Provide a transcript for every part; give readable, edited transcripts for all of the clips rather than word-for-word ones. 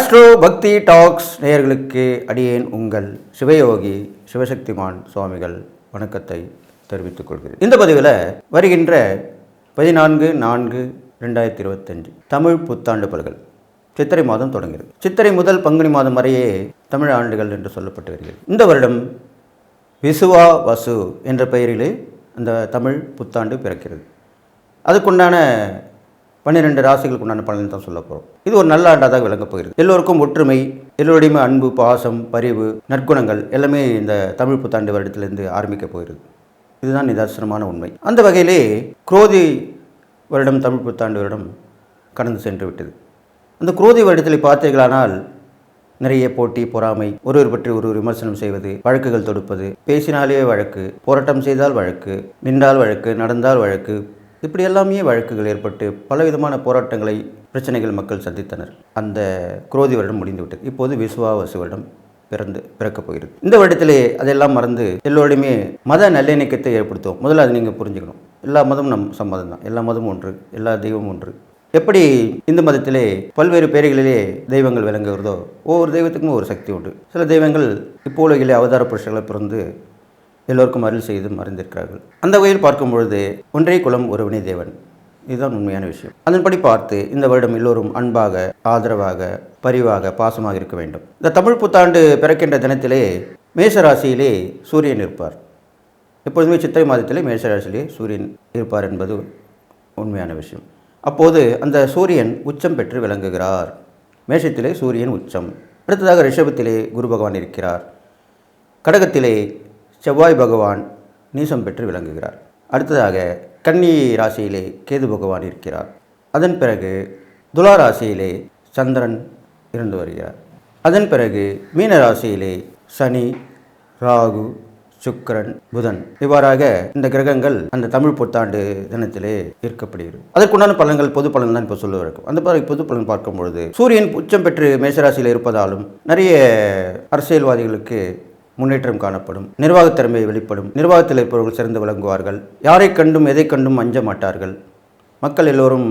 Astro பக்தி tax நேயர்களுக்கு அடியேன் உங்கள் சிவயோகி சிவசக்திமான் சுவாமிகள் வணக்கத்தை தெரிவித்துக் கொள்கிறேன். இந்த பதிவில் வருகின்ற 14/4/2025 தமிழ் புத்தாண்டு பலன்கள். சித்திரை மாதம் தொடங்குகிறது. சித்திரை முதல் பங்குனி மாதம் வரையே தமிழ் ஆண்டுகள் என்று சொல்லப்பட்டு வருகிறது. இந்த வருடம் விசுவா வசு என்ற பெயரிலே அந்த தமிழ் புத்தாண்டு பிறக்கிறது. அதுக்குண்டான 12 ராசிகளுக்கு உண்டான பலன் தான் சொல்ல போகிறோம். இது ஒரு நல்ல ஆண்டாக விளங்கப் போகிறது. எல்லோருக்கும் ஒற்றுமை, எல்லோருடையுமே அன்பு, பாசம், பரிவு, நற்குணங்கள் எல்லாமே இந்த தமிழ் புத்தாண்டு வருடத்திலிருந்து ஆரம்பிக்கப் போகிறது. இதுதான் நிதர்சனமான உண்மை. அந்த வகையிலே குரோதி வருடம் தமிழ் புத்தாண்டு வருடம் கடந்து சென்று விட்டது. அந்த குரோதி வருடத்தில் பார்த்தீர்களானால் நிறைய போட்டி, பொறாமை, ஒருவர் பற்றி ஒருவர் விமர்சனம் செய்வது, வழக்குகள் தொடுப்பது, பேசினாலே வழக்கு, போராட்டம் செய்தால் வழக்கு, நின்றால் வழக்கு, நடந்தால் வழக்கு, இப்படி எல்லாமே வழக்குகள் ஏற்பட்டு பலவிதமான போராட்டங்களை, பிரச்சனைகள் மக்கள் சந்தித்தனர். அந்த குரோதி வருடம் முடிந்துவிட்டது. இப்போது விசுவாவசு வருடம் பிறக்கப் போகிறது. இந்த வருடத்திலே அதெல்லாம் மறந்து எல்லோருடையுமே மத நல்லிணக்கத்தை ஏற்படுத்துவோம். முதல்ல அதை நீங்கள் புரிஞ்சுக்கணும். எல்லா மதமும் நம் சம்மதம் தான். எல்லா மதமும் ஒன்று, எல்லா தெய்வமும் ஒன்று. எப்படி இந்து மதத்திலே பல்வேறு பெயர்களிலே தெய்வங்கள் விளங்குகிறதோ, ஒவ்வொரு தெய்வத்துக்கும் ஒரு சக்தி உண்டு. சில தெய்வங்கள் இப்போ உலகிலே அவதார புருஷர்களை பிறந்து எல்லோருக்கும் அருள் செய்து மறைந்திருக்கிறார்கள். அந்த வகையில் பார்க்கும் பொழுது ஒன்றே குலம் ஒருவனே தேவன், இதுதான் உண்மையான விஷயம். அதன்படி பார்த்து இந்த வருடம் எல்லோரும் அன்பாக, ஆதரவாக, பரிவாக, பாசமாக இருக்க வேண்டும். இந்த தமிழ் புத்தாண்டு பிறக்கின்ற தினத்திலே மேஷராசியிலே சூரியன் இருப்பார். எப்பொழுதுமே சித்திரை மாதத்திலே மேஷராசியிலே சூரியன் இருப்பார் என்பது உண்மையான விஷயம். அப்போது அந்த சூரியன் உச்சம் பெற்று விளங்குகிறார். மேஷத்திலே சூரியன் உச்சம். அடுத்ததாக ரிஷபத்திலே குரு பகவான் இருக்கிறார். கடகத்திலே செவ்வாய் பகவான் நீசம் பெற்று விளங்குகிறார். அடுத்ததாக கன்னி ராசியிலே கேது பகவான் இருக்கிறார். அதன் பிறகு துலா ராசியிலே சந்திரன் இருந்து வருகிறார். அதன் பிறகு மீன ராசியிலே சனி, ராகு, சுக்கிரன், புதன், இவ்வாறாக இந்த கிரகங்கள் அந்த தமிழ் புத்தாண்டு தினத்திலே ஈர்க்கப்படுகிறது. அதற்குண்டான பலன்கள், பொது பலன் தான் இப்போ சொல்லுவதற்கும். அந்த பொது பலன் பார்க்கும் பொழுது சூரியன் உச்சம் பெற்று மேஷராசியில் இருப்பதாலும் நிறைய அரசியல்வாதிகளுக்கு முன்னேற்றம் காணப்படும். நிர்வாகத் திறமை வெளிப்படும். நிர்வாகத்தில் இருப்பவர்கள் சிறந்து விளங்குவார்கள். யாரை கண்டும் எதை கண்டும் அஞ்ச மாட்டார்கள். மக்கள் எல்லோரும்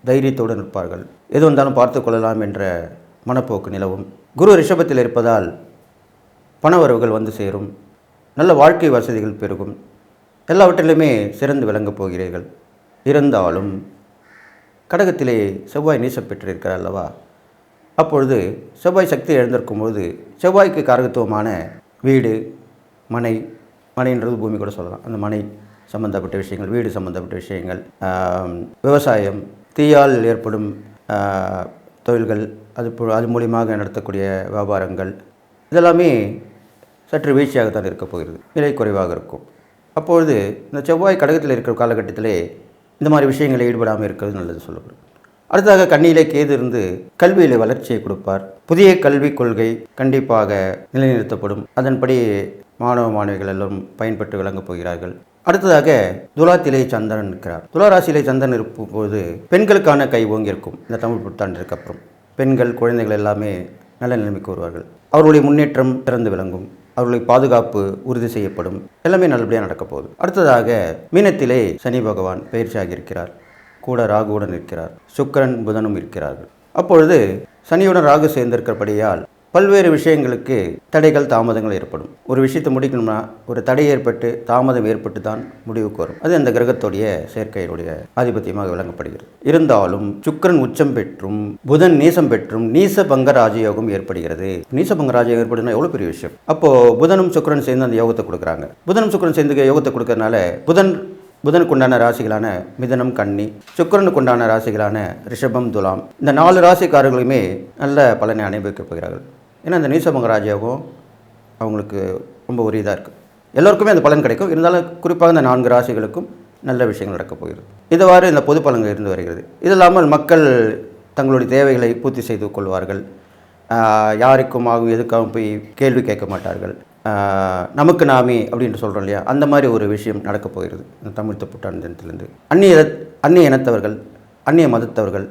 தைரியத்தோடு நிற்பார்கள். எது வந்தாலும் பார்த்து கொள்ளலாம் என்ற மனப்போக்கு நிலவும். குரு ரிஷபத்தில் இருப்பதால் பணவரவுகள் வந்து சேரும். நல்ல வாழ்க்கை வசதிகள் பெருகும். எல்லாவற்றிலுமே சிறந்து விளங்கப் போகிறீர்கள். இருந்தாலும் கடகத்திலே செவ்வாய் நீசம் பெற்றிருக்கிறார் அல்லவா? அப்பொழுது செவ்வாய் சக்தி எழுந்திருக்கும் போது செவ்வாய்க்கு காரகத்துவமான வீடு, மனை, மனைன்றது பூமி கூட சொல்லலாம். அந்த மனை சம்பந்தப்பட்ட விஷயங்கள், வீடு சம்பந்தப்பட்ட விஷயங்கள், விவசாயம், தீயால் ஏற்படும் தொழில்கள், அது மூலியமாக நடத்தக்கூடிய வியாபாரங்கள், இதெல்லாமே சற்று வீழ்ச்சியாகத்தான் இருக்கப் போகிறது. விலை குறைவாக இருக்கும். அப்பொழுது இந்த செவ்வாய் கடகத்தில் இருக்கிற காலகட்டத்திலே இந்த மாதிரி விஷயங்களில் ஈடுபடாமல் இருக்கிறது நல்லது சொல்லப்படும். அடுத்ததாக கன்னியிலே கேது இருந்து கல்வியிலே வளர்ச்சியை கொடுப்பார். புதிய கல்விக் கொள்கை கண்டிப்பாக நிலைநிறுத்தப்படும். அதன்படி மாணவ மாணவிகள் எல்லோரும் பயன்பெற்று விளங்கப் போகிறார்கள். அடுத்ததாக துலாத்திலே சந்திரன் இருக்கிறார். துளாராசியிலே சந்திரன் இருக்கும் போது பெண்களுக்கான கை ஓங்கியிருக்கும். இந்த தமிழ் புத்தாண்டிற்கு அப்புறம் பெண்கள், குழந்தைகள் எல்லாமே நல்ல நிலைமைக்கு வருவார்கள். அவர்களுடைய முன்னேற்றம் திறந்து விளங்கும். அவர்களுடைய பாதுகாப்பு உறுதி செய்யப்படும். எல்லாமே நல்லபடியாக நடக்கப் போகுது. அடுத்ததாக மீனத்திலே சனி பகவான் பயிற்சியாகி இருக்கிறார். கூட ராகுவுடன் இருக்கிறார். சுக்கிரன், புதனும் இருக்கிறார்கள். அப்பொழுது சனியுடன் ராகு சேர்ந்திருக்கிறபடியால் பல்வேறு விஷயங்களுக்கு தடைகள், தாமதங்கள் ஏற்படும். ஒரு விஷயத்தை முடிக்கணும்னா ஒரு தடை ஏற்பட்டு, தாமதம் ஏற்பட்டு தான் முடிவுக்கு வரும். அது அந்த கிரகத்துடைய சேர்க்கையினுடைய ஆதிபத்தியமாக விளங்கப்படுகிறது. இருந்தாலும் சுக்கிரன் உச்சம் பெற்றும் புதன் நீசம் பெற்றும் நீசபங்க ராஜயோகம் ஏற்படுகிறது. நீசபங்க ராஜயோகம் ஏற்படுதுன்னா எவ்வளோ பெரிய விஷயம். அப்போது புதனும் சுக்கிரன் சேர்ந்து அந்த யோகத்தை கொடுக்குறாங்க. புதனும் சுக்கிரன் சேர்ந்து யோகத்தை கொடுக்கறதுனால புதனுக்கு உண்டான ராசிகளான மிதனம், கன்னி, சுக்கிரனுக்கு உண்டான ராசிகளான ரிஷபம், துலாம், இந்த 4 ராசிக்காரர்களுமே நல்ல பலனை அனுபவிக்கப் போகிறார்கள். ஏன்னா இந்த நீசபங்க ராஜயோகம் அவங்களுக்கு ரொம்ப உரியதாக இருக்குது. எல்லோருக்குமே அந்த பலன் கிடைக்கும். இருந்தாலும் குறிப்பாக இந்த 4 ராசிகளுக்கும் நல்ல விஷயங்கள் நடக்கப் போகிறது. இதுவாறு இந்த பொது பலன்கள் இருந்து வருகிறது. இது இல்லாமல் மக்கள் தங்களுடைய தேவைகளை பூர்த்தி செய்து கொள்வார்கள். யாருக்கும் எதுக்காகவும் போய் கேள்வி கேட்க மாட்டார்கள். நமக்கு நாமே அப்படின்ட்டு சொல்கிறோம் இல்லையா, அந்த மாதிரி ஒரு விஷயம் நடக்கப் போகிறது இந்த தமிழ் புத்தாண்டு தினத்திலிருந்து. அந்நிய இனத்தவர்கள், அந்நிய மதத்தவர்கள்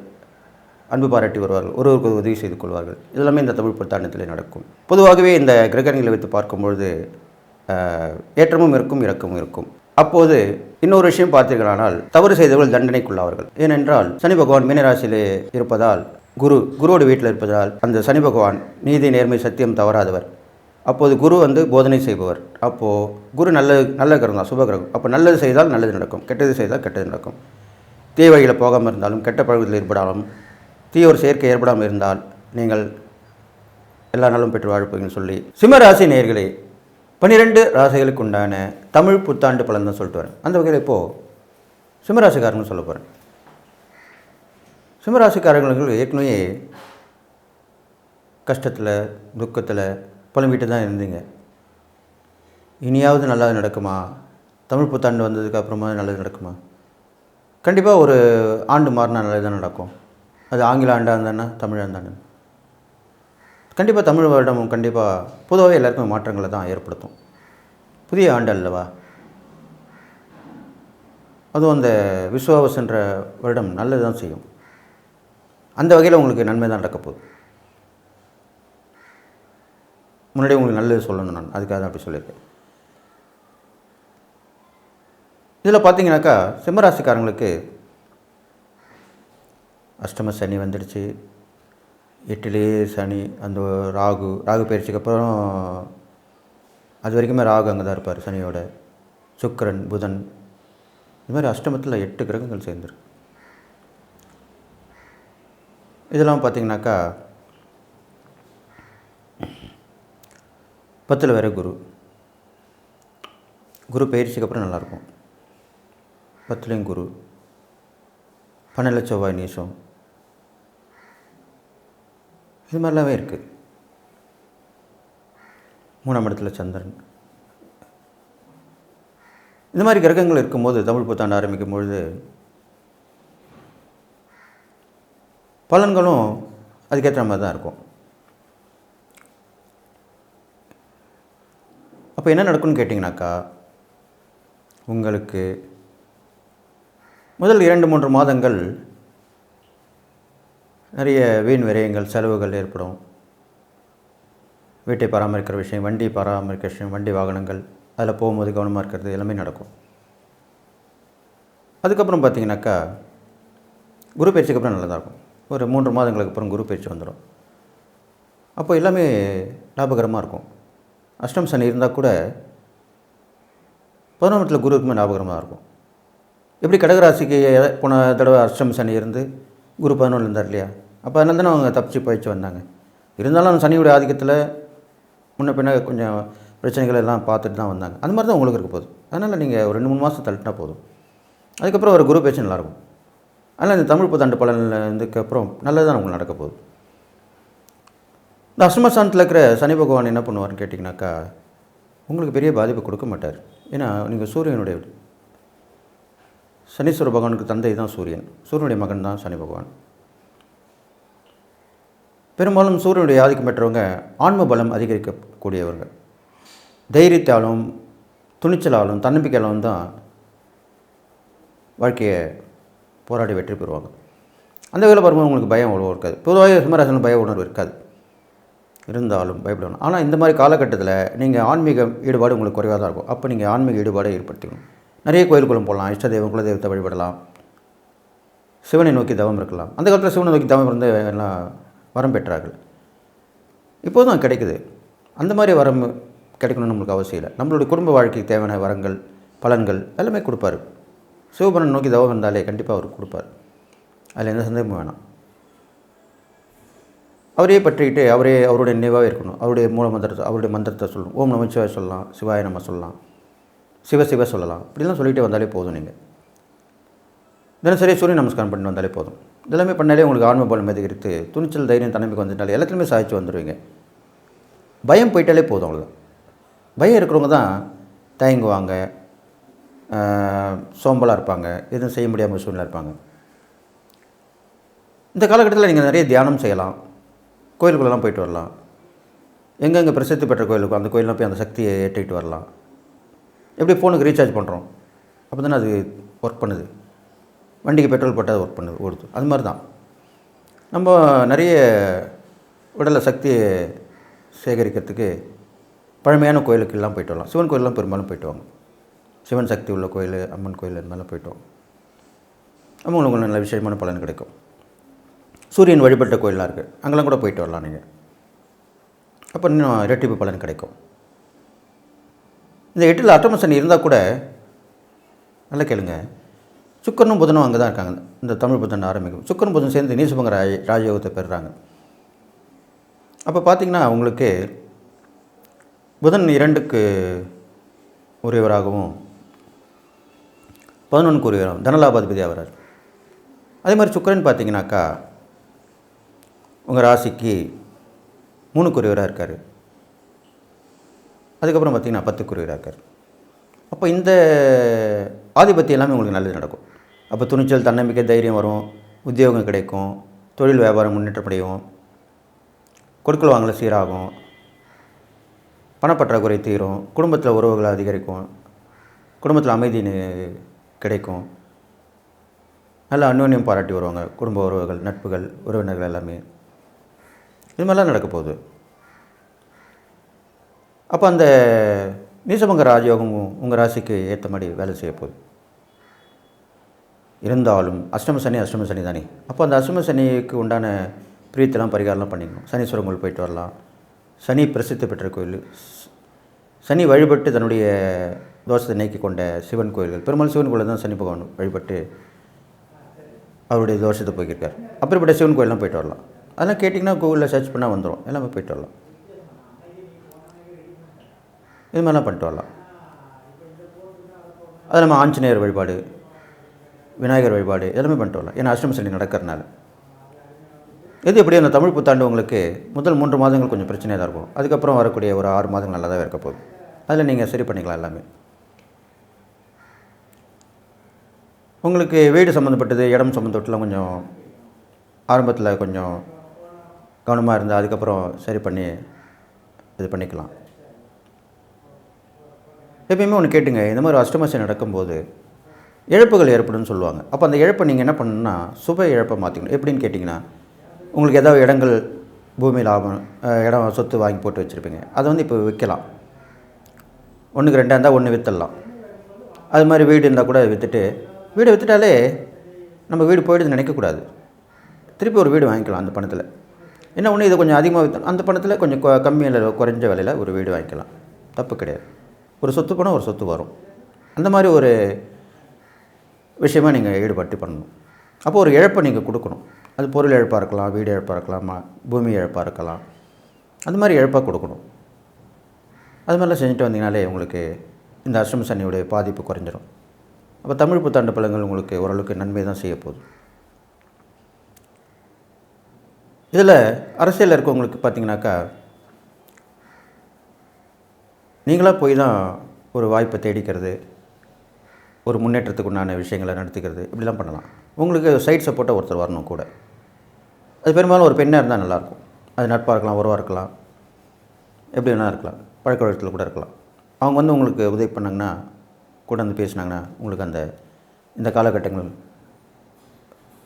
அன்பு பாராட்டி வருவார்கள். ஒருவருக்கு உதவி செய்து கொள்வார்கள். இதெல்லாமே இந்த தமிழ் புத்தாண்டத்திலே நடக்கும். பொதுவாகவே இந்த கிரகங்களை வைத்து பார்க்கும்பொழுது ஏற்றமும் இருக்கும், இறக்கமும் இருக்கும். அப்போது இன்னொரு விஷயம் பார்த்தீர்களானால் தவறு செய்தவர்கள் தண்டனைக்குள்ளாவார்கள். ஏனென்றால் சனி பகவான் மீனராசியிலே இருப்பதால் குருவோட வீட்டில் இருப்பதால் அந்த சனி பகவான் நீதி நேர்மை சத்தியம் தவறாதவர். அப்போது குரு போதனை செய்பவர். அப்போது குரு நல்ல கிரகம் தான், சுப கிரகம். அப்போ நல்லது செய்தால் நல்லது நடக்கும், கெட்டது செய்தால் கெட்டது நடக்கும். தீய வழியில் போகாமல் இருந்தாலும், கெட்ட பழக்கத்தில் ஏற்படாலும், தீய ஒரு செயற்கை ஏற்படாமல் இருந்தால் நீங்கள் எல்லா நாளும் பெற்று வாழ்ப்பீங்கன்னு சொல்லி சிம்மராசி நேயர்களே 12 ராசிகளுக்கு உண்டான தமிழ் புத்தாண்டு பலன் தான் சொல்லிட்டு வரேன். அந்த வகையில் இப்போது சிம்மராசிக்காரங்கன்னு சொல்ல போகிறேன். சிம்மராசிக்காரங்களுக்கு ஏற்கனவே கஷ்டத்தில் துக்கத்தில் புலம்பிட்டு தான் இருந்தீங்க. இனியாவது நல்லது நடக்குமா? தமிழ் புத்தாண்டு வந்ததுக்கு அப்புறமா நல்லது நடக்குமா? கண்டிப்பாக ஒரு ஆண்டு மாறினா நல்லது தான் நடக்கும். அது ஆங்கில ஆண்டாக இருந்தானா தமிழ் ஆண்டாண்டு கண்டிப்பாக தமிழ் வருடமும் கண்டிப்பாக பொதுவாகவே எல்லாருக்குமே மாற்றங்களை தான் ஏற்படுத்தும். புதிய ஆண்டு அல்லவா? அதுவும் அந்த விசுவாவசுன்ற வருடம் நல்லது தான் செய்யும். அந்த வகையில் உங்களுக்கு நன்மை தான் நடக்க போகுது. முன்னாடி உங்களுக்கு நல்லது சொல்லணும், நான் அதுக்காக தான் அப்படி சொல்லியிருக்கேன். இதில் பார்த்தீங்கன்னாக்கா சிம்மராசிக்காரங்களுக்கு அஷ்டம சனி வந்துடுச்சு. 8லேயே சனி, அந்த ராகு பயிற்சிக்கு அப்புறம் அது வரைக்குமே ராகு அங்கே தான் இருப்பார் சனியோட. சுக்கிரன், புதன், இது மாதிரி அஷ்டமத்தில் 8 கிரகங்கள் சேர்ந்துருக்கு. இதெல்லாம் பார்த்திங்கனாக்கா 10ல் வேறு குரு பயிற்சிக்கு அப்புறம் நல்லாயிருக்கும். 10லேயும் குரு, 12 செவ்வாய் நீசம், இது மாதிரிலாமே இருக்குது. 3ஆம் இடத்துல சந்திரன். இந்த மாதிரி கிரகங்கள் இருக்கும்போது தமிழ் புத்தாண்டு ஆரம்பிக்கும் பொழுது பலன்களும் அதுக்கேற்ற மாதிரி தான் இருக்கும். அப்போ என்ன நடக்கும்னு கேட்டிங்கனாக்கா, உங்களுக்கு முதல் 2-3 மாதங்கள் நிறைய வீண் விரயங்கள், செலவுகள் ஏற்படும். வீட்டை பராமரிக்கிற விஷயம், வண்டி பராமரிக்கிற விஷயம், வண்டி வாகனங்கள், அதில் போகும்போது கவனமாக இருக்கிறது எல்லாமே நடக்கும். அதுக்கப்புறம் பார்த்திங்கனாக்கா குரு பயிற்சிக்கு அப்புறம் நல்லதாக இருக்கும். ஒரு 3 மாதங்களுக்கு அப்புறம் குரு பயிற்சி வந்துடும். அப்போ எல்லாமே லாபகரமாக இருக்கும். அஷ்டம் சனி இருந்தால் கூட 11ஆம் இடத்துல குரு இருக்குமே லாபகரமாக இருக்கும். எப்படி கடகராசிக்கு போன தடவை அஷ்டம் சனி இருந்து குரு 11 இருந்தார் இல்லையா? அப்போ அதனால தானே அவங்க தப்பிச்சு பயிற்சி வந்தாங்க. இருந்தாலும் சனியுடைய ஆதிக்கத்தில் முன்ன பின்ன கொஞ்சம் பிரச்சனைகள் எல்லாம் பார்த்துட்டு தான் வந்தாங்க. அந்த மாதிரி தான் உங்களுக்கு இருக்க போகுது. அதனால் நீங்கள் ஒரு 2-3 மாதம் தள்ளிட்டா போதும். அதுக்கப்புறம் ஒரு குரு பயிற்சி நல்லாயிருக்கும். அதனால் இந்த தமிழ் புத்தாண்டு பலனில் இருந்ததுக்கப்புறம் நல்லது தான் உங்களுக்கு நடக்க போகுது. இந்த அஷ்டமஸ்தானத்தில் இருக்கிற சனி பகவான் என்ன பண்ணுவார்னு கேட்டிங்கனாக்கா, உங்களுக்கு பெரிய பாதிப்பை கொடுக்க மாட்டார். ஏன்னா நீங்கள் சூரியனுடைய சனீஸ்வர பகவானுக்கு தந்தை தான் சூரியன். சூரியனுடைய மகன் தான் சனி பகவான். பெரும்பாலும் சூரியனுடைய ஆதிக்கம் பெற்றவங்க ஆன்ம பலம் அதிகரிக்கக்கூடியவங்க. தைரியத்தாலும் துணிச்சலாலும் தன்னம்பிக்கையாலும் தான் வாழ்க்கையை போராடி வெற்றி பெறுவாங்க. அந்த வகையில் பார்க்கும்போது உங்களுக்கு பயம் அவ்வளோ இருக்காது. பொதுவாக சிம்மராசியில் பய உணர்வு இருக்காது, இருந்தாலும் பயப்படணும். ஆனால் இந்த மாதிரி காலகட்டத்தில் நீங்கள் ஆன்மீக ஈடுபாடு உங்களுக்கு குறைவாக தான் இருக்கும். அப்போ நீங்கள் ஆன்மீக ஈடுபாடை ஏற்படுத்திக்கணும். நிறைய கோயிலுக்குள்ள போகலாம், இஷ்ட தெய்வம் குலதெய்வத்தை வழிபடலாம், சிவனை நோக்கி தவம் இருக்கலாம். அந்த காலத்தில் சிவனை நோக்கி தவம் இருந்து எல்லாம் வரம் பெற்றார்கள். இப்போதும் கிடைக்குது. அந்த மாதிரி வரம் கிடைக்கணும்னு நம்மளுக்கு அவசியம் இல்லை. நம்மளுடைய குடும்ப வாழ்க்கைக்கு தேவையான வரங்கள், பலன்கள் எல்லாமே கொடுப்பார். சிவபுரன் நோக்கி தவம் இருந்தாலே கண்டிப்பாக அவர் கொடுப்பார். அதில் எந்த சந்தேகமும் வேணாம். அவரையே பற்றிக்கிட்டு அவருடைய நினைவாகவே இருக்கணும். அவருடைய அவருடைய மந்திரத்தை சொல்லணும். ஓம் நமச்சிவாய சொல்லலாம், சிவாய நம்ம சொல்லலாம், சிவ சொல்லலாம். இப்படிலாம் சொல்லிகிட்டே வந்தாலே போதும். நீங்கள் தினசரி சூரிய நமஸ்காரம் பண்ணிட்டு வந்தாலே போதும். இதெல்லாமே பண்ணாலே உங்களுக்கு ஆன்ம பலம் அதிகரித்து துணிச்சல், தைரியம், தன்னம்பிக்கை வந்துட்டாலே எல்லாத்துலேயுமே சாதிச்சு வந்துடுவீங்க. பயம் போயிட்டாலே போதும். அவ்வளோதான். பயம் இருக்கிறவங்க தான் தயங்குவாங்க, சோம்பலாக இருப்பாங்க, எதுவும் செய்ய முடியாமல் சூழ்நிலை இருப்பாங்க. இந்த காலகட்டத்தில் நீங்கள் நிறைய தியானம் செய்யலாம், கோயிலுக்குள்ளெல்லாம் போயிட்டு வரலாம். எங்கெங்கே பிரசித்தி பெற்ற கோயிலுக்கும் அந்த கோயிலெலாம் போய் அந்த சக்தியை ஏற்றிக்கிட்டு வரலாம். எப்படி ஃபோனுக்கு ரீசார்ஜ் பண்ணுறோம், அப்போ தானே அது ஒர்க் பண்ணுது. வண்டிக்கு பெட்ரோல் போட்டால் அது ஒர்க் பண்ணுது, ஓடுது. அது மாதிரி தான் நம்ம நிறைய உடலில் சக்தியை சேகரிக்கிறதுக்கு பழமையான கோயிலுக்கெல்லாம் போய்ட்டு வரலாம். சிவன் கோயிலெலாம் பெரும்பாலும் போய்ட்டு வாங்க. சிவன் சக்தி உள்ள கோயில், அம்மன் கோயில், இது மாதிரிலாம் போய்ட்டு வாங்க. நம்ம உங்களுக்கு நல்ல விஷயமான பலன் கிடைக்கும். சூரியன் வழிபட்ட கோயிலாக இருக்குது, அங்கெல்லாம் கூட போயிட்டு வரலாம் நீங்கள். அப்போ இன்னும் இரட்டிப்பு பலன் கிடைக்கும். இந்த 8ல் அஷ்டம சனி இருந்தால் கூட நல்லா கேளுங்க, சுக்கரனும் புதனும் அங்கே தான் இருக்காங்க. இந்த தமிழ் புதன் ஆரம்பிக்கும், சுக்கரன் புதன் சேர்ந்து நீசபங்க ராஜயோகத்தை பெறுறாங்க. அப்போ பார்த்திங்கன்னா உங்களுக்கு புதன் 2க்கு உரியவராகவும் 11க்கு உரியவராகவும் தனலாபாதிபதியாக வர்றார். அதே மாதிரி சுக்கரன் பார்த்திங்கனாக்கா உங்கள் ராசிக்கு 3க்கு உரியவராக இருக்கார். அதுக்கப்புறம் பார்த்திங்கன்னா 10க்கு உரியவராக இருக்கார். அப்போ இந்த ஆதிபத்தியம் எல்லாமே உங்களுக்கு நல்லது நடக்கும். அப்போ துணிச்சல், தன்னம்பிக்கை, தைரியம் வரும், உத்தியோகம் கிடைக்கும், தொழில் வியாபாரம் முன்னேற்றப்படையும், கொடுக்கல் வாங்கல சீராகும், பணப்பற்றாக்குறை தீரும், குடும்பத்தில் உறவுகளை அதிகரிக்கும், குடும்பத்தில் அமைதி கிடைக்கும், நல்ல அந்யோன்யம் பாராட்டி வருவாங்க குடும்ப உறவுகள், நட்புகள், உறவினர்கள் எல்லாமே. இது மாதிரிலாம் நடக்க போகுது. அப்போ அந்த நீசபங்க ராஜயோகமும் உங்கள் ராசிக்கு ஏற்ற மாதிரி வேலை செய்ய போகுது. இருந்தாலும் அஷ்டம சனி தானே. அப்போ அந்த அஷ்டம சனிக்கு உண்டான பிரீத்தெல்லாம் பரிகாரம்லாம் பண்ணிக்கணும். சனீஸ்வரன் கோயில் போயிட்டு வரலாம். சனி பிரசித்தி பெற்ற கோயில், சனி வழிபட்டு தன்னுடைய தோஷத்தை நீக்கி கொண்ட சிவன் கோயில்கள், பெரும்பாலும் சிவன் கோயிலில் தான் சனி பகவான் வழிபட்டு அவருடைய தோஷத்தை போய்க்கிருக்கார். அப்படிப்பட்ட சிவன் கோயிலெலாம் போயிட்டு வரலாம். அதெல்லாம் கேட்டிங்கன்னா கூகுளில் சர்ச் பண்ணால் வந்துடும், எல்லாமே போயிட்டு வரலாம். இது மாதிரிலாம் பண்ணிட்டு வரலாம். அது நம்ம ஆஞ்சநேயர் வழிபாடு, விநாயகர் வழிபாடு எல்லாமே பண்ணிட்டு வரலாம். ஏன்னா அஷ்டம சனி நடக்கிறதுனால. இது எப்படி அந்த தமிழ் புத்தாண்டு உங்களுக்கு முதல் 3 மாதங்கள் கொஞ்சம் பிரச்சனையாக தான் இருக்கும். அதுக்கப்புறம் வரக்கூடிய ஒரு 6 மாதங்கள் நல்லா தான் இருக்க போகுது. அதில் நீங்கள் சரி பண்ணிக்கலாம் எல்லாமே. உங்களுக்கு வீடு சம்மந்தப்பட்டது, இடம் சம்மந்தப்பட்டலாம் கொஞ்சம் ஆரம்பத்தில் கொஞ்சம் கவனமாக இருந்தால் அதுக்கப்புறம் சரி பண்ணி இது பண்ணிக்கலாம். எப்பயுமே ஒன்று கேட்டுங்க, இந்த மாதிரி அஷ்டம சனி நடக்கும்போது இழப்புகள் ஏற்படும்னு சொல்லுவாங்க. அப்போ அந்த இழப்பை நீங்கள் என்ன பண்ணணும்னா சுப இழப்பை மாற்றிக்கணும். எப்படின்னு கேட்டிங்கன்னா, உங்களுக்கு ஏதாவது இடங்கள் பூமியில் இடம் சொத்து வாங்கி போட்டு வச்சுருப்பீங்க, அதை வந்து இப்போ விற்கலாம். 1க்கு 2 இருந்தால் 1 விற்றுடலாம். அது மாதிரி வீடு இருந்தால் கூட விற்றுட்டு, வீடு விற்றுட்டாலே நம்ம வீடு போயிடுதுன்னு நினைக்கக்கூடாது. திருப்பி ஒரு வீடு வாங்கிக்கலாம் அந்த பணத்தில். என்ன ஒன்று, இதை கொஞ்சம் அதிகமாக விற்று அந்த பணத்தில் கொஞ்சம் கம்மியில் குறைஞ்ச விலையில் ஒரு வீடு வாங்கிக்கலாம், தப்பு கிடையாது. ஒரு சொத்து போனால் ஒரு சொத்து வரும். அந்த மாதிரி ஒரு விஷயமாக நீங்கள் ஈடுபட்டு பண்ணணும். அப்போ ஒரு இழப்பை நீங்கள் கொடுக்கணும். அது பொருள் இழப்பாக இருக்கலாம், வீடு இழப்பாக இருக்கலாம், பூமி இழப்பாக இருக்கலாம். அந்த மாதிரி இழப்பாக கொடுக்கணும். அது மாதிரிலாம் செஞ்சுட்டு வந்தீங்கனாலே உங்களுக்கு இந்த அஷ்டம சனியுடைய பாதிப்பு குறைஞ்சிடும். அப்போ தமிழ் புத்தாண்டு பலன்கள் உங்களுக்கு ஓரளவுக்கு நன்மை தான் செய்ய போகுது. இதில் அரசியலில் இருக்கவங்களுக்கு பார்த்திங்கனாக்கா, நீங்களாக போய் தான் ஒரு வாய்ப்பை தேடிக்கிறது, ஒரு முன்னேற்றத்துக்கு உண்டான விஷயங்களை நடத்திக்கிறது, இப்படிலாம் பண்ணலாம். உங்களுக்கு சைட் சப்போர்ட்டாக ஒருத்தர் வரணும் கூட. அது பெரும்பாலும் ஒரு பெண்ணாக இருந்தால் நல்லாயிருக்கும். அது நட்பாக இருக்கலாம், உறவாக இருக்கலாம், எப்படி வேணால் இருக்கலாம், பழக்க வழக்கத்தில் கூட இருக்கலாம். அவங்க வந்து உங்களுக்கு உதவி பண்ணாங்கன்னா, கூட வந்து பேசினாங்கன்னா, உங்களுக்கு அந்த இந்த காலகட்டங்கள்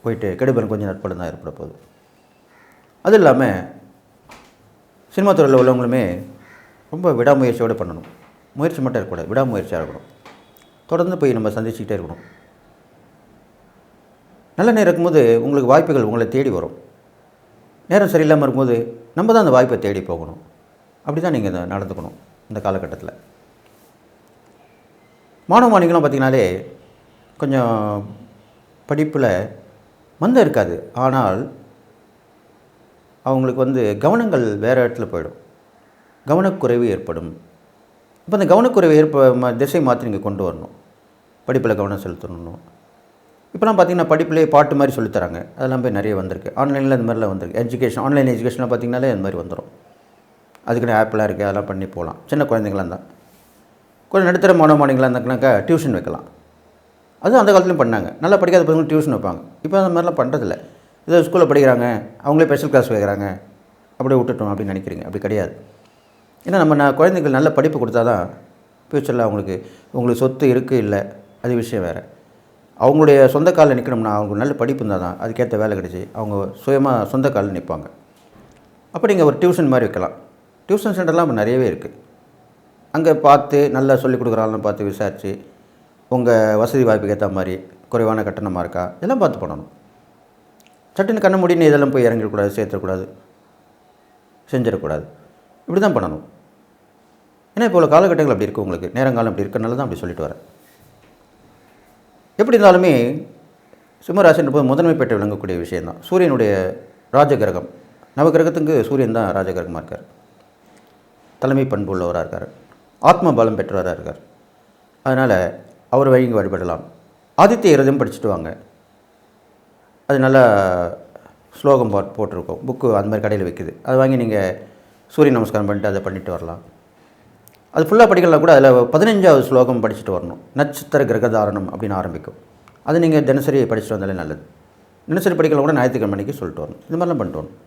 போயிட்டு கெடுபலன் கொஞ்சம் நட்படம் தான் ஏற்பட போகுது. அது இல்லாமல் சினிமா துறையில் உள்ளவங்களுமே ரொம்ப விடாமுயற்சியோடு பண்ணணும். முயற்சி மட்டும் இருக்கக்கூடாது, விடாமுயற்சியாக இருக்கணும். தொடர்ந்து போய் நம்ம சந்திச்சுக்கிட்டே இருக்கணும். நல்ல நேரம் இருக்கும்போது உங்களுக்கு வாய்ப்புகள் உங்களை தேடி வரும். நேரம் சரியில்லாமல் இருக்கும்போது நம்ம தான் அந்த வாய்ப்பை தேடி போகணும். அப்படி தான் நீங்கள் இதை நடந்துக்கணும் இந்த காலகட்டத்தில். மாணவ மாணவிகள்லாம் பார்த்திங்கனாலே கொஞ்சம் படிப்பில் மந்தம் இருக்காது. ஆனால் அவங்களுக்கு வந்து கவனங்கள் வேறு இடத்துல போயிடும், கவனக்குறைவு ஏற்படும். இப்போ அந்த கவனக்குறைவு திசை மாற்றி நீங்கள் கொண்டு வரணும். படிப்பில் கவனம் செலுத்தணும். இப்போலாம் பார்த்திங்கன்னா படிப்பிலே பாட்டு மாதிரி சொல்லித்தராங்க. அதெல்லாம் போய் நிறைய வந்திருக்கு. ஆன்லைனில் இந்த மாதிரிலாம் வந்திருக்கு. எஜுகேஷன், ஆன்லைன் எஜுகேஷனில் பார்த்திங்கனாலே இந்த மாதிரி வந்துடும். அதுக்குன்னு ஆப்லாம் இருக்குது, அதெல்லாம் பண்ணி போகலாம். சின்ன குழந்தைங்களாக இருந்தால், கொஞ்சம் நடுத்தர மாணவ மாணவிகளாக இருந்தாக்கனாக்கா டியூஷன் வைக்கலாம். அதுவும் அந்த காலத்துலையும் பண்ணாங்க. நல்லா படிக்காத பசங்க டியூஷன் வைப்பாங்க. இப்போ அந்த மாதிரிலாம் பண்ணுறதில்ல. ஏதோ ஸ்கூலில் படிக்கிறாங்க, அவங்களே ஸ்பெஷல் கிளாஸ் வைக்கிறாங்க, அப்படியே விட்டுட்டோம் அப்படின்னு நினைக்கிறீங்க. அப்படி கிடையாது. ஏன்னா நம்ம குழந்தைங்களுக்கு நல்ல படிப்பு கொடுத்தா தான் ஃப்யூச்சரில் உங்களுக்கு சொத்து இருக்குது இல்லை அது விஷயம் வேறு. அவங்களுடைய சொந்த காலில் நிற்கணும்னா அவங்க நல்ல படிப்பு இருந்தால் தான் அதுக்கேற்ற வேலை கிடச்சி அவங்க சுயமாக சொந்த காலில் நிற்பாங்க. அப்போ நீங்கள் ஒரு டியூஷன் மாதிரி வைக்கலாம். டியூஷன் சென்டர்லாம் இப்போ நிறையவே இருக்குது. அங்கே பார்த்து நல்லா சொல்லிக் கொடுக்குறாங்கன்னு பார்த்து விசாரித்து உங்கள் வசதி வாய்ப்புக்கு ஏற்ற மாதிரி குறைவான கட்டணமாக இருக்கா இதெல்லாம் பார்த்து பண்ணணும். சட்டுன்னு கண்ண மூடின்னு இதெல்லாம் போய் இறங்கிடக்கூடாது, சேர்த்துடக்கூடாது, செஞ்சிடக்கூடாது. இப்படி தான் பண்ணணும். ஏன்னா இப்போ உள்ள காலகட்டங்கள் அப்படி இருக்குது. உங்களுக்கு நேரங்காலம் அப்படி இருக்கிறனால தான் அப்படி சொல்லிட்டு வரேன். எப்படி இருந்தாலுமே சிம்மராசின்ற போது முதன்மை பெற்று விளங்கக்கூடிய விஷயந்தான். சூரியனுடைய ராஜகிரகம், நவகிரகத்துக்கு சூரியன் தான் ராஜகிரகமாக இருக்கார். தலைமை பண்பு உள்ளவராக இருக்கார், ஆத்ம பலம் பெற்றவராக இருக்கார். அதனால் அவர் வழிங்க வழிபடலாம். ஆதித்ய ஹிருதயம் படிச்சுட்டு வாங்க. அது நல்லா ஸ்லோகம் போட்டிருக்கோம், புக்கு அந்த மாதிரி கடையில் விற்குது. அது வாங்கி நீங்கள் சூரிய நமஸ்காரம் பண்ணிட்டு அதை பண்ணிட்டு வரலாம். அது ஃபுல்லாக படிக்கலாம் கூட. அதில் 15வது ஸ்லோகம் படிச்சுட்டு வரணும். நட்சத்திர கிரகதாரணம் அப்படின்னு ஆரம்பிக்கும். அது நீங்கள் தினசரி படிச்சுட்டு வந்தாலே நல்லது. தினசரி படிக்கலாம் கூட ஞாயிற்றுக்கிழமை மணிக்கு சொல்லிட்டு வரணும். இது மாதிரிலாம் பண்ணிட்டு வரணும்.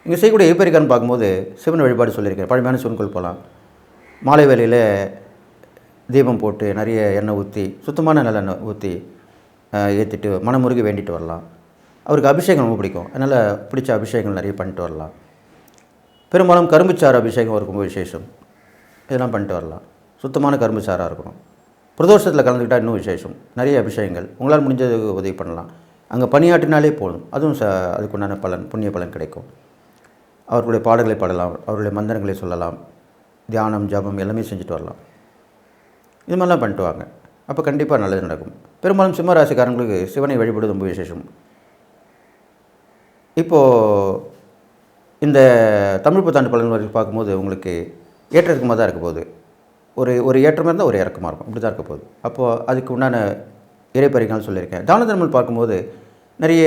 இங்கே செய்யக்கூடிய எப்பரிக்கான்னு பார்க்கும்போது சிவன் வழிபாடு சொல்லியிருக்கேன். பழமையான சிவன் கோயில் போகலாம். மாலை வேளையில் தீபம் போட்டு நிறைய எண்ணெய் ஊற்றி, சுத்தமான நல்லெண்ணெய் ஊற்றி ஏற்றிட்டு மனமுருகி வேண்டிட்டு வரலாம். அவருக்கு அபிஷேகம் ரொம்ப பிடிக்கும். அதனால் பிடிச்ச அபிஷேகங்கள் நிறைய பண்ணிட்டு வரலாம். பெரும்பாலும் கரும்புச்சாறு அபிஷேகம் ஒரு ரொம்ப விசேஷம். இதெல்லாம் பண்ணிட்டு வரலாம். சுத்தமான கரும்புச்சாராக இருக்கணும். பிரதோஷத்தில் கலந்துக்கிட்டால் இன்னும் விசேஷம். நிறைய அபிஷேகங்கள் உங்களால் முடிஞ்சது உதவி பண்ணலாம். அங்கே பணியாற்றினாலே போதும். அதுவும் அதுக்குண்டான பலன், புண்ணிய பலன் கிடைக்கும். அவர்களுடைய பாடல்களை பாடலாம், அவருடைய மந்திரங்களை சொல்லலாம், தியானம் ஜபம் எல்லாமே செஞ்சுட்டு வரலாம். இது மாதிரிலாம் பண்ணிட்டு வாங்க. அப்போ கண்டிப்பாக நல்லது நடக்கும். பெரும்பாலும் சிம்ம ராசிக்காரங்களுக்கு சிவனை வழிபடுவது ரொம்ப விசேஷம். இப்போது இந்த தமிழ் புத்தாண்டு பலன் வரைக்கும் பார்க்கும்போது உங்களுக்கு ஏற்றத்துக்குமாக தான் இருக்க போகுது. ஒரு ஏற்றமாக இருந்தால் ஒரு இறக்கமாக இருக்கும். இப்படி தான் இருக்க போகுது. அப்போது அதுக்கு உண்டான இறைப்பறிகள் சொல்லியிருக்கேன். தான தர்மங்கள் பார்க்கும்போது நிறைய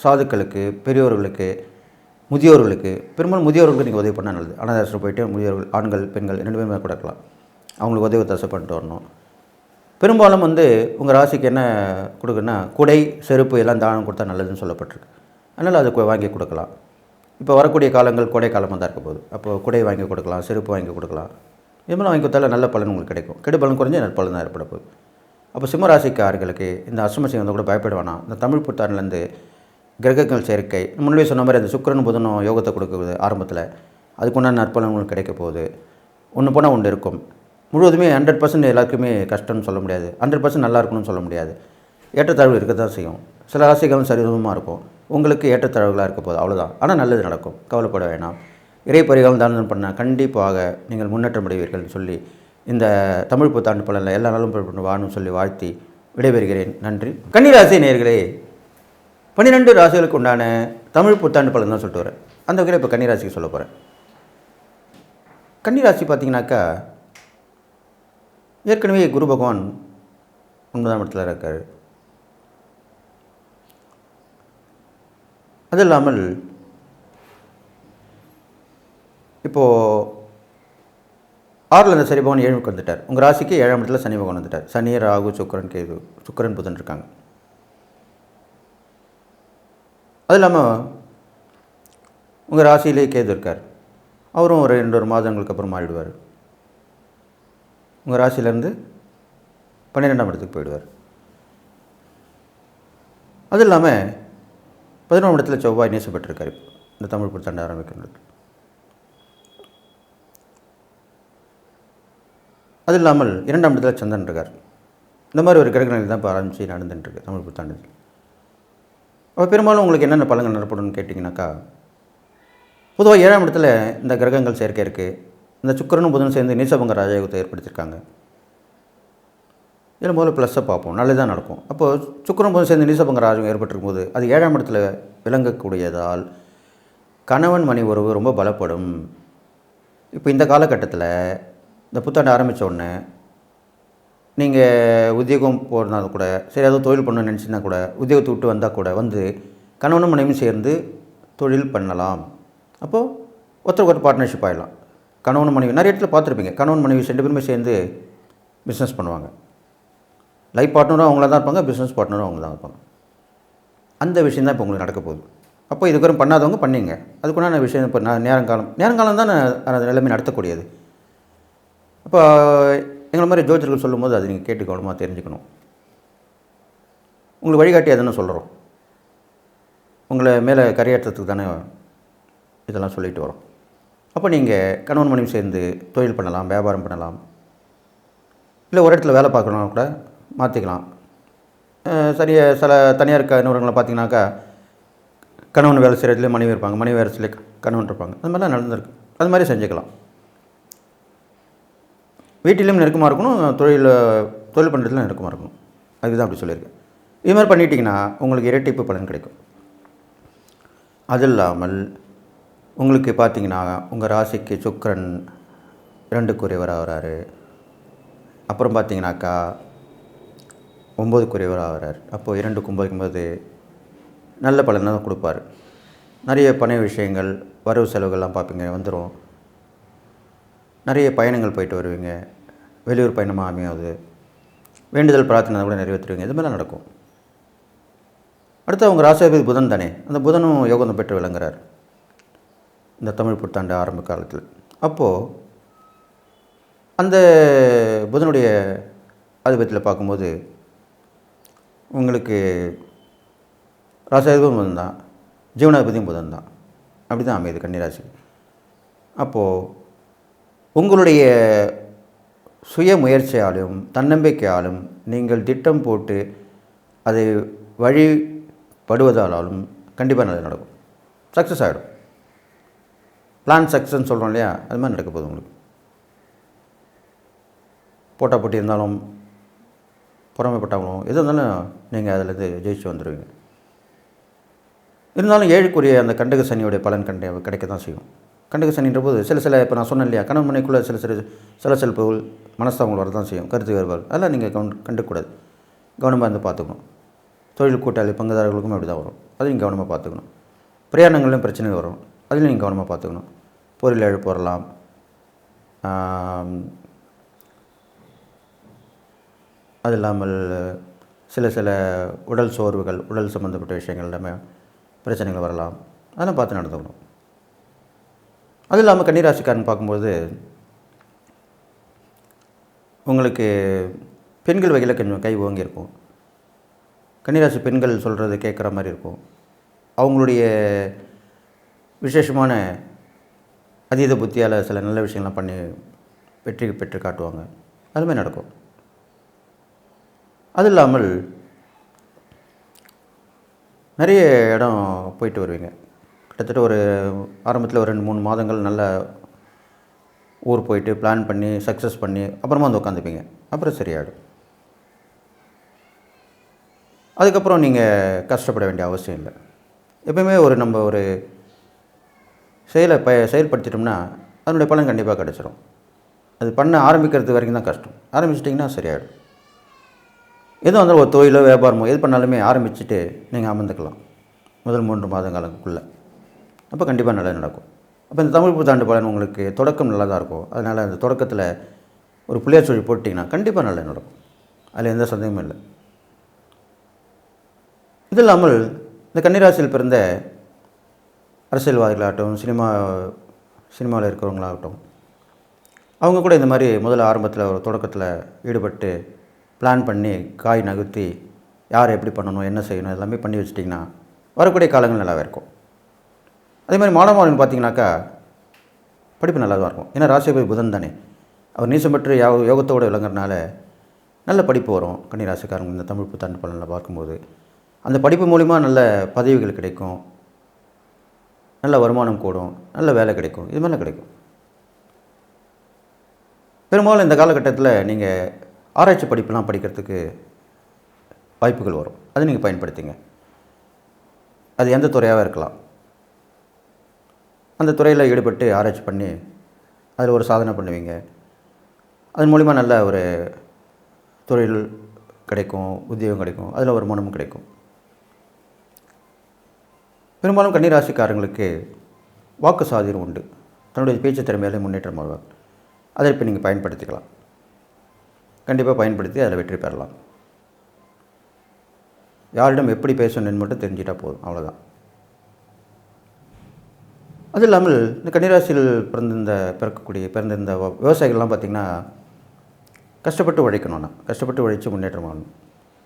சாதுக்களுக்கு, பெரியோர்களுக்கு, முதியோர்களுக்கு, பெரும்பாலும் முதியோர்களுக்கு நீங்கள் உதவி பண்ணால் நல்லது. அனாதாசிரம் போயிட்டு முதியோர்கள், ஆண்கள் பெண்கள் 2 பேருமே கூட இருக்கலாம். அவங்களுக்கு உதவி தசை பண்ணிட்டு வரணும். பெரும்பாலும் உங்கள் ராசிக்கு என்ன கொடுக்குன்னா குடை, செருப்பு எல்லாம் தானம் கொடுத்தா நல்லதுன்னு சொல்லப்பட்டிருக்கு. அதனால் அது வாங்கி கொடுக்கலாம். இப்போ வரக்கூடிய காலங்கள் கோடை காலமாக தான் இருக்க போகுது. அப்போது குடை வாங்கி கொடுக்கலாம், செருப்பு வாங்கி கொடுக்கலாம். இது மாதிரி வாங்கி கொடுத்தாலும் நல்ல பலன் உங்களுக்கு கிடைக்கும். கெடு பலன் குறைஞ்சி நற்பலன் தான் ஏற்பட போகுது. அப்போ சிம்மராசிக்காரர்களுக்கு இந்த அஷ்டமசியம் கூட பயப்பட வேணாம். இந்த தமிழ் புத்தாண்டுலேருந்து கிரகங்கள் சேர்க்கை முன்னாடியே சொன்ன மாதிரி அந்த சுக்கிரன் புதனும் யோகத்தை கொடுக்குது ஆரம்பத்தில். அதுக்குண்டான நற்பலன் உங்களுக்கு கிடைக்க போகுது. ஒன்று போனால் ஒன்று இருக்கும். முழுவதுமே 100% எல்லாருக்குமே கஷ்டம்னு சொல்ல முடியாது. 100% நல்லா இருக்கணும்னு சொல்ல முடியாது. ஏற்றத்தாழ்வு இருக்க தான் செய்யும். சில ராசிகளும் சரிசமமாக இருக்கும். உங்களுக்கு ஏற்றத்தாழ்வுகளாக இருக்க போகுது, அவ்வளோதான். ஆனால் நல்லது நடக்கும், கவலைப்பட வேணாம். இறை பரிகாரம் தானம் பண்ணால் கண்டிப்பாக நீங்கள் முன்னேற்றம் அடைவீர்கள்னு சொல்லி இந்த தமிழ் புத்தாண்டு பலனில் எல்லா நாளும் வாழணும்னு சொல்லி வாழ்த்தி விடைபெறுகிறேன். நன்றி. கன்னிராசி நேயர்களே, 12 ராசிகளுக்கு உண்டான தமிழ் புத்தாண்டு பலன் தான் சொல்லிட்டு வரேன். அந்த வகையில் இப்போ கன்னிராசிக்கு சொல்ல போகிறேன். கன்னிராசி பார்த்திங்கனாக்கா ஏற்கனவே குரு பகவான் 9ஆம் இடத்துல இருக்கார். அது இல்லாமல் இப்போது 6ல் இருந்த சனி பகவான் 7க்கு வந்துட்டார். உங்கள் ராசிக்கு 7ஆம் இடத்துல சனி பகவான் வந்துட்டார். சனி, ராகு, சுக்கிரன், கேது, சுக்கிரன் புதன் இருக்காங்க. அது இல்லாமல் உங்கள் ராசியிலே கேது இருக்கார். அவரும் ஒரு 2 மாதங்களுக்கு அப்புறம் மாறிடுவார். உங்கள் ராசியிலேருந்து 12ஆம் இடத்துக்கு போயிடுவார். அது இல்லாமல் 11ஆம் இடத்துல செவ்வாய் நேசப்பட்டிருக்கார். இப்போ இந்த தமிழ் புத்தாண்டு ஆரம்பிக்கிறது. அது இல்லாமல் 2ஆம் இடத்துல சந்திரன் இருக்கார். இந்த மாதிரி ஒரு கிரகங்கள் தான் இப்போ ஆரம்பித்து நடந்துட்டுருக்கு தமிழ் புத்தாண்டு. அப்போ பெரும்பாலும் உங்களுக்கு என்னென்ன பலன்கள் நடப்பணும்னு கேட்டிங்கனாக்கா, பொதுவாக 7ஆம் இடத்துல இந்த கிரகங்கள் சேர்க்கை இருக்குது. இந்த சுக்கிரனும் புதனும் சேர்ந்து நீசபங்க ராஜயோகத்தை ஏற்படுத்தியிருக்காங்க. இதில் முதல்ல ப்ளஸ்ஸை பார்ப்போம், நல்லதாக நடக்கும். அப்போது சுக்கிரன் புதன் சேர்ந்து நீசபங்க ராஜயோகம் ஏற்பட்டிருக்கும் போது அது 7ஆம் இடத்துல விளங்கக்கூடியதால் கணவன் மனைவி உறவு ரொம்ப பலப்படும். இப்போ இந்த காலகட்டத்தில் இந்த புத்தாண்டு ஆரம்பித்த உடனே நீங்கள் உத்தியோகம் போகிறதுனால கூட சரி, ஏதோ தொழில் பண்ணணும்னு நினச்சின்னா கூட உத்தியோகத்தை விட்டு வந்தால் கூட கணவனும் மனைவியும் சேர்ந்து தொழில் பண்ணலாம். அப்போது ஒருத்தருக்கு ஒரு பார்ட்னர்ஷிப் ஆகிடலாம். கணவன் மனைவி நிறைய இடத்துல பார்த்துருப்பீங்க. கணவன் மனைவி 2 பேருமே சேர்ந்து பிஸ்னஸ் பண்ணுவாங்க. லைஃப் பார்ட்னரும் அவங்கள தான் இருப்பாங்க, பிஸ்னஸ் பார்ட்னரும் அவங்க தான் இருப்பாங்க. அந்த விஷயம் தான் இப்போ உங்களுக்கு நடக்க போகுது. அப்போ இதுவரை பண்ணாதவங்க பண்ணிங்க. அதுக்குண்டான விஷயம் இப்போ நேரங்காலம் தான் அந்த நிலைமை நடத்தக்கூடியது. அப்போ எங்களை மாதிரி ஜோதிடர்கள் சொல்லும்போது அது நீங்கள் கேட்டு கவனமாக தெரிஞ்சுக்கணும். உங்களுக்கு வழிகாட்டி எதுன்னு சொல்கிறோம். உங்களை மேலே கரையேற்றத்துக்கு தானே இதெல்லாம் சொல்லிட்டு வரோம். அப்போ நீங்கள் கணவன் மனைவி சேர்ந்து தொழில் பண்ணலாம், வியாபாரம் பண்ணலாம், இல்லை ஒரு இடத்துல வேலை பார்க்கணும் கூட மாற்றிக்கலாம். சரியாக சில தனியார் நிறுவனங்களை பார்த்தீங்கன்னாக்கா கணவன் வேலை செய்கிற இடத்துல மனைவி இருப்பாங்க, மனைவி வேலை செய்ய கணவன் இருப்பாங்க. அது மாதிரிலாம் நடந்திருக்கு. அது மாதிரி செஞ்சுக்கலாம். வீட்டிலையும் நெருக்கமாக இருக்கணும், தொழில் பண்ணுறதுல நெருக்கமாக இருக்கணும். அதுக்கு தான் அப்படி சொல்லியிருக்கேன். இது மாதிரி பண்ணிட்டீங்கன்னா உங்களுக்கு இரட்டிப்பு பலன் கிடைக்கும். அது இல்லாமல் உங்களுக்கு பார்த்தீங்கன்னா உங்கள் ராசிக்கு சுக்கிரன் 2க்குரியவராக வராரு. அப்புறம் பார்த்தீங்கன்னாக்கா 9க்குரியவராக வராரு. அப்போது 2க்கும் 9க்கும்போது நல்ல பலனை தான் கொடுப்பார். நிறைய பண விஷயங்கள், வரவு செலவுகள்லாம் பார்ப்பீங்க, வந்துடும். நிறைய பயணங்கள் போயிட்டு வருவீங்க. வெளியூர் பயணமாக அமையாது. வேண்டுதல் பிரார்த்தனை கூட நிறைவேற்றுவீங்க. இது மாதிரிலாம் நடக்கும். அடுத்து அவங்க ராசியாதிபதி புதன் தானே, அந்த புதனும் யோகம் பெற்று விளங்குறார் இந்த தமிழ் புத்தாண்டு ஆரம்ப காலத்தில். அப்போது அந்த புதனுடைய ஆதிபத்தியில் பார்க்கும்போது உங்களுக்கு ராசியாதிபதியும் புதன் தான், ஜீவனாதிபதியும் புதன் தான். அப்படி தான் அமையுது கன்னிராசி. அப்போது உங்களுடைய சுய முயற்சியாலும் தன்னம்பிக்கையாலும் நீங்கள் திட்டம் போட்டு அதை வழிபடுவதாலும் கண்டிப்பாக நல்லது நடக்கும். சக்ஸஸ் ஆகிடும். பிளான் சக்ஸஸ்ன்னு சொல்கிறோம் இல்லையா, அது மாதிரி நடக்க போகுது உங்களுக்கு. போட்டா போட்டி இருந்தாலும் பொறாமைப்பட்டாலும் எது இருந்தாலும் நீங்கள் அதில் ஜெயிச்சு வந்துடுவீங்க. இருந்தாலும் 7க்குரிய அந்த கண்டக சனியோடைய பலன் கிடைக்க தான் செய்யும். கண்டக சனின்ற போது சில இப்போ நான் சொன்னேன் இல்லையா, கணவன் மனைக்குள்ளே சிலப்பவுகள் மனஸ்தாபங்கள் வரதான் செய்யும், கருத்து வேறுபாடு. அதெல்லாம் நீங்கள் கண்டுக்கூடாது. கவனமாக இருந்து பார்த்துக்கணும். தொழில் கூட்டாளி பங்குதாரர்களுக்கும் அப்படி தான் வரும். அதையும் கவனமாக பார்த்துக்கணும். பிரயாணங்கள்லையும் பிரச்சனை வரும், அதில் நீங்கள் கவனமாக பார்த்துக்கணும். பொருள் இழப்பு வரலாம். அது இல்லாமல் சில உடல் சோர்வுகள், உடல் சம்மந்தப்பட்ட விஷயங்கள் எல்லாமே பிரச்சனைகள் வரலாம். அதெல்லாம் பார்த்து நடந்துக்கணும். அது இல்லாமல் கன்னிராசிக்காரன் பார்க்கும்போது உங்களுக்கு பெண்கள் வகையில் கொஞ்சம் கை ஓங்கியிருக்கும். கன்னிராசி பெண்கள் சொல்கிறது கேட்குற மாதிரி இருக்கும். அவங்களுடைய விசேஷமான அதீத புத்தியால் சில நல்ல விஷயங்கள்லாம் பண்ணி வெற்றி பெற்று காட்டுவாங்க. அதுமாதிரி நடக்கும். அது இல்லாமல் நிறைய இடம் போயிட்டு வருவீங்க. கிட்டத்தட்ட ஒரு ஆரம்பத்தில் ஒரு 2-3 மாதங்கள் நல்ல ஊர் போயிட்டு பிளான் பண்ணி சக்ஸஸ் பண்ணி அப்புறமா வந்து உட்காந்துப்பீங்க. அப்புறம் சரியாயிடும். அதுக்கப்புறம் நீங்கள் கஷ்டப்பட வேண்டிய அவசியம் இல்லை. எப்பவுமே நம்ம ஒரு செயல்படுத்திட்டோம்னா அதனுடைய பலன் கண்டிப்பாக கிடச்சிரும். அது பண்ண ஆரம்பிக்கிறது வரைக்கும் தான் கஷ்டம். ஆரம்பிச்சிட்டிங்கன்னா சரியாயிடும். எதுவும் இருந்தாலும் ஒரு தொழிலோ வியாபாரமோ எது பண்ணாலுமே ஆரம்பிச்சுட்டு நீங்கள் அமர்ந்துக்கலாம் முதல் 3 மாதங்களுக்குள்ளே. அப்போ கண்டிப்பாக நல்லது நடக்கும். அப்போ இந்த தமிழ் புத்தாண்டு பலன் உங்களுக்கு தொடக்கம் நல்லா தான் இருக்கும். அதனால் அந்த தொடக்கத்தில் ஒரு புள்ளியார் சொல்லி போட்டிங்கன்னா கண்டிப்பாக நல்லது நடக்கும். அதில் எந்த சந்தேகமும் இல்லை. இது இல்லாமல் இந்த கன்னிராசியில் பிறந்த அரசியல்வாதிகளாகட்டும், சினிமாவில் இருக்கிறவங்களாகட்டும், அவங்க கூட இந்த மாதிரி முதல்ல ஆரம்பத்தில் ஒரு தொடக்கத்தில் ஈடுபட்டு பிளான் பண்ணி காய் நகர்த்தி யார் எப்படி பண்ணணும், என்ன செய்யணும் எல்லாமே பண்ணி வச்சிட்டிங்கன்னா வரக்கூடிய காலங்கள் நல்லாவே இருக்கும். அதே மாதிரி மாணவன் பார்த்தீங்கன்னாக்கா படிப்பு நல்லா தான் இருக்கும். ஏன்னா ராசிபதி புதன் தானே, அவர் நீசம் பெற்று யோகத்தோடு விளங்குறதுனால நல்ல படிப்பு வரும். கன்னிராசிக்காரங்க இந்த தமிழ் புத்தாண்டு பலனில் பார்க்கும்போது அந்த படிப்பு மூலிமா நல்ல பதவிகள் கிடைக்கும், நல்ல வருமானம் கூடும், நல்ல வேலை கிடைக்கும், இது மாதிரிலாம் கிடைக்கும். பெரும்பாலும் இந்த காலகட்டத்தில் நீங்கள் ஆராய்ச்சி படிப்புலாம் படிக்கிறதுக்கு வாய்ப்புகள் வரும். அதை நீங்கள் பயன்படுத்திங்க. அது எந்த துறையாக இருக்கலாம். அந்த துறையில் ஈடுபட்டு ஆராய்ச்சி பண்ணி அதில் ஒரு சாதனை பண்ணுவீங்க. அதன் மூலிமா நல்ல ஒரு தொழில் கிடைக்கும், உத்தியோகம் கிடைக்கும், அதில் வருமானமும் கிடைக்கும். பெரும்பாலும் கன்னிராசிக்காரங்களுக்கு வாக்கு சாதியம் உண்டு. தன்னுடைய பேச்சு திறமையாலே முன்னேற்றம் ஆவார். அதை இப்போ நீங்கள் பயன்படுத்திக்கலாம். கண்டிப்பாக பயன்படுத்தி அதில் வெற்றி பெறலாம். யாரிடம் எப்படி பேசணும்னு மட்டும் தெரிஞ்சிட்டால் போதும், அவ்வளோதான். அது இல்லாமல் இந்த கன்னிராசியில் பிறந்த இந்த விவசாயிகள்லாம் பார்த்திங்கன்னா கஷ்டப்பட்டு உழைக்கணும்னா, கஷ்டப்பட்டு உழைச்சி முன்னேற்றம் ஆகணும்.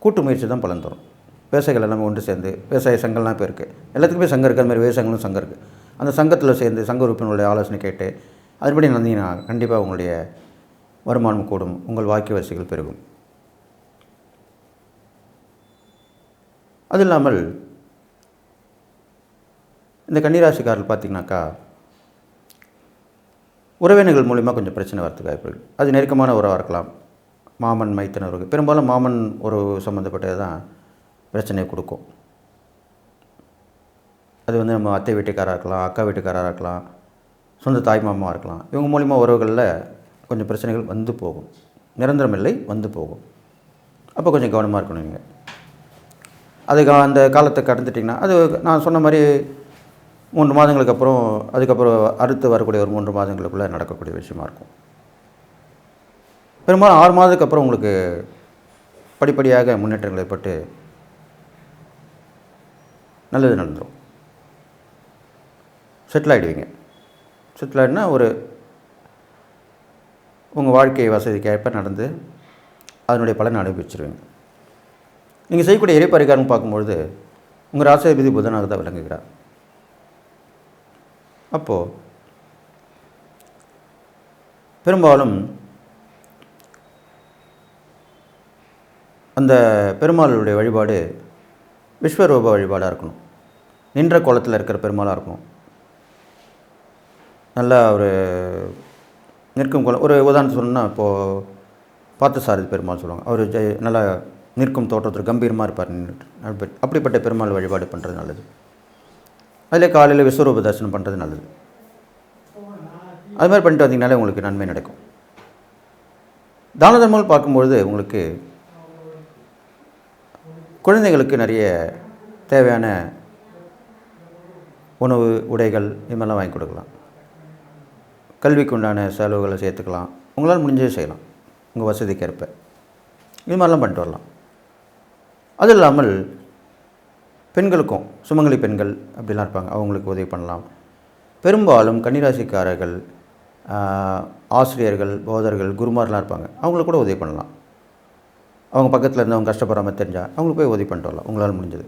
கூட்டு முயற்சி தான் பலன் தரும். விவசாயிகள் எல்லாமே ஒன்று சேர்ந்து, விவசாய சங்கம்லாம் இப்போ இருக்குது, எல்லாத்துக்குமே சங்கம் இருக்குது. அது மாதிரி விவசாயங்களும் சங்கம் இருக்குது. அந்த சங்கத்தில் சேர்ந்து சங்க உறுப்பினர்களுடைய ஆலோசனை கேட்டு அதுபடி நடந்தீங்கன்னா கண்டிப்பாக உங்களுடைய வருமானம் கூடும், உங்கள் வாக்கிய வரிசைகள் பெருகும். அது இல்லாமல் இந்த கன்னிராசிக்காரர்கள் பார்த்திங்கனாக்கா உறவினர்கள் மூலிமா கொஞ்சம் பிரச்சனை வரதுக்கு வாய்ப்புகள். அது நெருக்கமான உறவாக இருக்கலாம், மாமன் மைத்தன உறவு. பெரும்பாலும் மாமன் உறவு சம்மந்தப்பட்டது தான் பிரச்சனையை கொடுக்கும். அது வந்து நம்ம அத்தை வீட்டுக்காராக இருக்கலாம், அக்கா வீட்டுக்காராக இருக்கலாம், சொந்த தாய் மாமாவாக இருக்கலாம். இவங்க மூலிமா உறவுகளில் கொஞ்சம் பிரச்சனைகள் வந்து போகும். நிரந்தரம் இல்லை, வந்து போகும். அப்போ கொஞ்சம் கவனமாக இருக்கணும் நீங்கள். அதுக்கு அந்த காலத்தை கடந்துட்டிங்கன்னா அது நான் சொன்ன மாதிரி 3 மாதங்களுக்கு அப்புறம் அதுக்கப்புறம் அடுத்து வரக்கூடிய ஒரு 3 மாதங்களுக்குள்ளே நடக்கக்கூடிய விஷயமா இருக்கும். பெரும்பாலும் 6 மாதத்துக்கு அப்புறம் உங்களுக்கு படிப்படியாக முன்னேற்றங்கள் ஏற்பட்டு நல்லது நடந்துடும். செட்டில் ஆகிடுவீங்க. செட்டில் ஆகிடுனா ஒரு உங்கள் வாழ்க்கை வசதிக்கு ஏற்ப நடந்து அதனுடைய பலனை அனுபவிச்சிருவீங்க. நீங்கள் செய்யக்கூடிய இறைப்பரிகாரம் பார்க்கும்பொழுது உங்கள் ராசியாதிபதி புதனாக தான் விளங்குகிறார். அப்போது பெரும்பாலும் அந்த பெருமாளுடைய வழிபாடு விஸ்வரூப வழிபாடாக இருக்கணும். நின்ற கோலத்தில் இருக்கிற பெருமாளாக இருக்கணும். நல்லா ஒரு நிற்கும் கோலம். ஒரு உதாரணத்துக்கு சொல்லணும்னா இப்போது பார்த்தசாரதி பெருமாள் சொல்லுவாங்க. அவர் நல்லா நிற்கும் தோற்றத்தில் கம்பீரமாக இருப்பார். அப்படிப்பட்ட பெருமாள் வழிபாடு பண்ணுறது நல்லது. அதில் காலையில் விஸ்வரூப தரிசனம் பண்ணுறது நல்லது. அது மாதிரி பண்ணிட்டு வந்தீங்கனாலே உங்களுக்கு நன்மை நடக்கும். தான தர்மங்கள் பார்க்கும்பொழுது உங்களுக்கு குழந்தைகளுக்கு நிறைய தேவையான உணவு, உடைகள் இது மாதிரிலாம் வாங்கி கொடுக்கலாம். கல்விக்கு உண்டான செலவுகளை சேர்த்துக்கலாம். உங்களால் முடிஞ்சே செய்யலாம், உங்கள் வசதிக்கேற்ப. இது மாதிரிலாம் பண்ணிட்டு வரலாம். அது இல்லாமல் பெண்களுக்கும் சுமங்கலி பெண்கள் அப்படிலாம் இருப்பாங்க, அவங்களுக்கு உதவி பண்ணலாம். பெரும்பாலும் கன்னிராசிக்காரர்கள், ஆசிரியர்கள், போதர்கள், குருமார்லாம் இருப்பாங்க, அவங்களுக்கு கூட உதவி பண்ணலாம். அவங்க பக்கத்தில் இருந்தவங்க கஷ்டப்படாமல் தெரிஞ்சால் அவங்களுக்கு போய் உதவி பண்ணிட்டு வரலாம் உங்களால் முடிஞ்சது.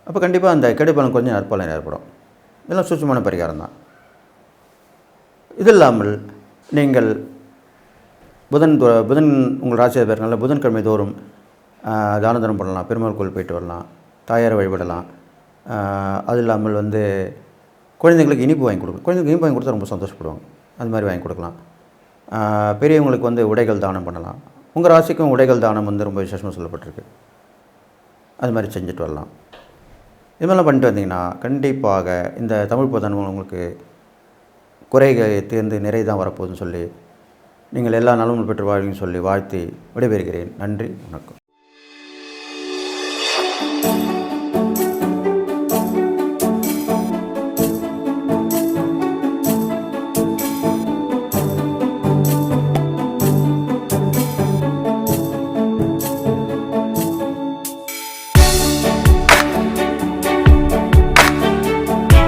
அப்போ கண்டிப்பாக அந்த கெடுபலன் கொஞ்சம் நற்பலன் ஏற்படும். இதெல்லாம் சூட்சமான பரிகாரம் தான். இது இல்லாமல் நீங்கள் புதன் உங்கள் ராசியாக பேருனால புதன்கிழமை தோறும் தான தர்மம் பண்ணலாம், பெருமாள் கோயில் போயிட்டு வரலாம், தாயாரை வழிபடலாம். அது இல்லாமல் குழந்தைங்களுக்கு இனிப்பு வாங்கி கொடுக்கலாம். குழந்தைங்களுக்கு இனிப்பு வாங்கி கொடுத்தா ரொம்ப சந்தோஷப்படுவாங்க. அது மாதிரி வாங்கி கொடுக்கலாம். பெரியவங்களுக்கு உடைகள் தானம் பண்ணலாம். உங்கள் ராசிக்கும் உடைகள் தானம் ரொம்ப விசேஷமாக சொல்லப்பட்டிருக்கு. அது மாதிரி செஞ்சுட்டு வரலாம். இது மாதிரிலாம் பண்ணிட்டு வந்தீங்கன்னா கண்டிப்பாக இந்த தமிழ் புத்தாண்டு உங்களுக்கு குறைகள் தீர்ந்து நிறை தான் வரப்போகுதுன்னு சொல்லி நீங்கள் எல்லா நலமும் பெற்று வாழ்வீங்கன்னு சொல்லி வாழ்த்தி விடைபெறுகிறேன். நன்றி, வணக்கம்.